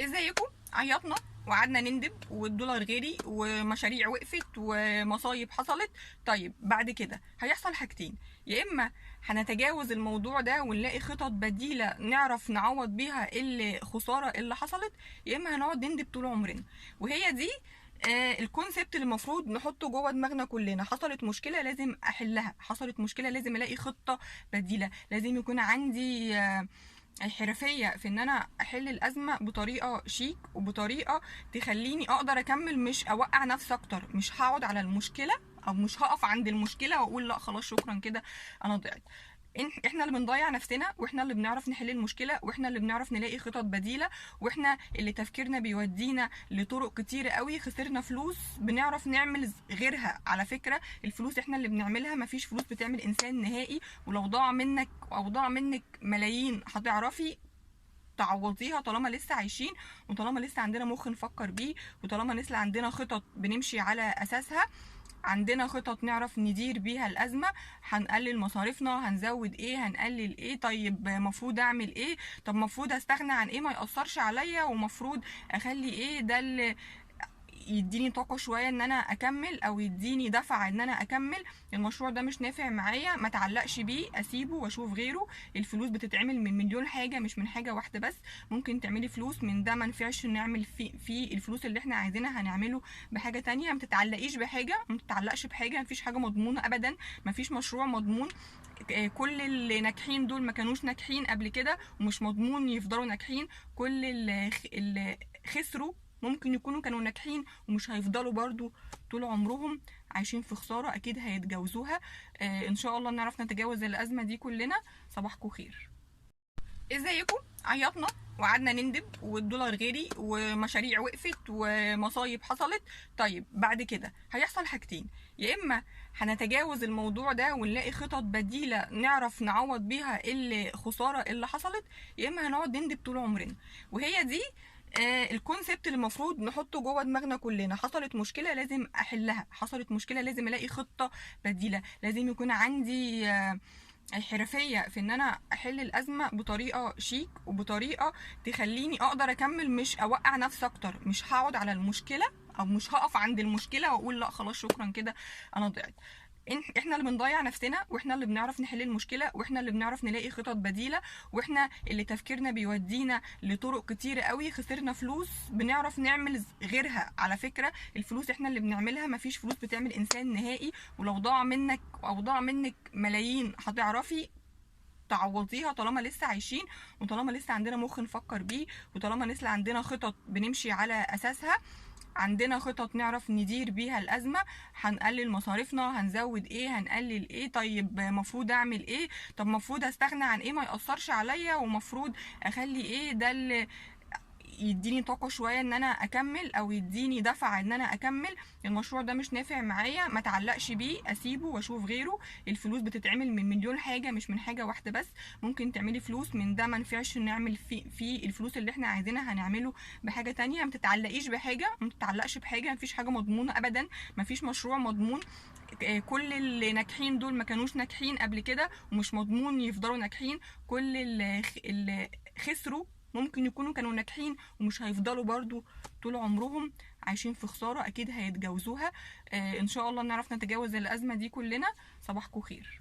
ازيكم؟ عيطنا وقعدنا نندب والدولار غالي ومشاريع وقفت ومصايب حصلت. طيب بعد كده هيحصل حاجتين: يا اما هنتجاوز الموضوع ده ونلاقي خطط بديلة نعرف نعوض بيها الخسارة اللي حصلت، يا اما هنقعد نندب طول عمرنا. وهي دي الكونسبت اللي المفروض نحطه جوه دماغنا كلنا. حصلت مشكلة لازم احلها، حصلت مشكلة لازم الاقي خطة بديلة، لازم يكون عندي الحرفية في ان انا احل الازمة بطريقة شيك وبطريقة تخليني اقدر اكمل، مش اوقع نفسي اكتر. مش هقعد على المشكلة او مش هقف عند المشكلة واقول لا خلاص شكرا كده انا ضعت. احنا اللي بنضيع نفسنا، واحنا اللي بنعرف نحل المشكله، واحنا اللي بنعرف نلاقي خطط بديله، واحنا اللي تفكيرنا بيودينا لطرق كتيره قوي. خسرنا فلوس بنعرف نعمل غيرها. على فكره الفلوس احنا اللي بنعملها، مفيش فلوس بتعمل انسان نهائي. ولو ضاع منك او ضاع منك ملايين هتعرفي تعوضيها طالما لسه عايشين، وطالما لسه عندنا مخ نفكر بيه، وطالما لسه عندنا خطط بنمشي على اساسها. عندنا خطط نعرف ندير بيها الازمه. هنقلل مصاريفنا، هنزود ايه، هنقلل ايه، طيب مفروض اعمل ايه، طب مفروض استغنى عن ايه ما ياثرش عليا، ومفروض اخلي ايه ده اللي يديني طاقه شويه ان انا اكمل، او يديني دفعه ان انا اكمل. المشروع ده مش نافع معايا، ما تعلقش بيه، اسيبه واشوف غيره. الفلوس بتتعمل من مليون حاجه، مش من حاجه واحده بس. ممكن تعملي فلوس من ده ما نفعش نعمل فيه الفلوس اللي احنا عايزينها، هنعمله بحاجه تانية. ما تتعلقيش بحاجه، ما تتعلقش بحاجه، مفيش حاجه مضمونه ابدا، مفيش مشروع مضمون. كل اللي ناجحين دول ما كانوش ناجحين قبل كده، ومش مضمون يفضلوا ناجحين. كل اللي خسروا ممكن يكونوا كانوا ناجحين ومش هيفضلوا برضو طول عمرهم عايشين في خسارة. اكيد هيتجاوزوها. ان شاء الله نعرف نتجاوز الازمة دي كلنا. صباحكم خير. ازيكم؟ عيطنا وقعدنا نندب والدولار غالي ومشاريع وقفت ومصايب حصلت. طيب بعد كده هيحصل حاجتين: يا اما هنتجاوز الموضوع ده ونلاقي خطط بديلة نعرف نعوض بيها الخسارة اللي حصلت، يا اما هنقعد نندب طول عمرنا. وهي دي الكونسبت اللي المفروض نحطه جوه دماغنا كلنا. حصلت مشكلة لازم احلها، حصلت مشكلة لازم الاقي خطة بديلة، لازم يكون عندي الحرفية في ان انا احل الازمة بطريقة شيك وبطريقة تخليني اقدر اكمل، مش اوقع نفسي اكتر. مش هقعد على المشكلة او مش هقف عند المشكلة واقول لا خلاص شكرا كده انا ضعت. احنا اللي بنضيع نفسنا، واحنا اللي بنعرف نحل المشكله، واحنا اللي بنعرف نلاقي خطط بديله، واحنا اللي تفكيرنا بيودينا لطرق كتيره قوي. خسرنا فلوس بنعرف نعمل غيرها. على فكره الفلوس احنا اللي بنعملها، مفيش فلوس بتعمل انسان نهائي. ولو ضاع منك او ضاع منك ملايين هتعرفي تعوضيها طالما لسه عايشين، وطالما لسه عندنا مخ نفكر بيه، وطالما لسه عندنا خطط بنمشي على اساسها. عندنا خطط نعرف ندير بيها الازمه. هنقلل مصاريفنا، هنزود ايه، هنقلل ايه، طيب مفروض اعمل ايه، طب مفروض استغنى عن ايه ما ياثرش عليا، ومفروض اخلي ايه ده اللي يديني طاقه شويه ان انا اكمل، او يديني دفعه ان انا اكمل. المشروع ده مش نافع معايا، ما تعلقش بيه، اسيبه واشوف غيره. الفلوس بتتعمل من مليون حاجه، مش من حاجه واحده بس. ممكن تعملي فلوس من ده ما نفعش نعمل فيه الفلوس اللي احنا عايزينها، هنعمله بحاجه تانية. ما تتعلقيش بحاجه، ما تتعلقش بحاجه، مفيش حاجه مضمونه ابدا، مفيش مشروع مضمون. كل اللي ناجحين دول ما كانوش ناجحين قبل كده، ومش مضمون يفضلوا ناجحين. كل اللي خسروا ممكن يكونوا كانوا ناجحين ومش هيفضلوا برضو طول عمرهم عايشين في خسارة. اكيد هيتجاوزوها. ان شاء الله نعرف نتجاوز الازمة دي كلنا. صباحكم خير.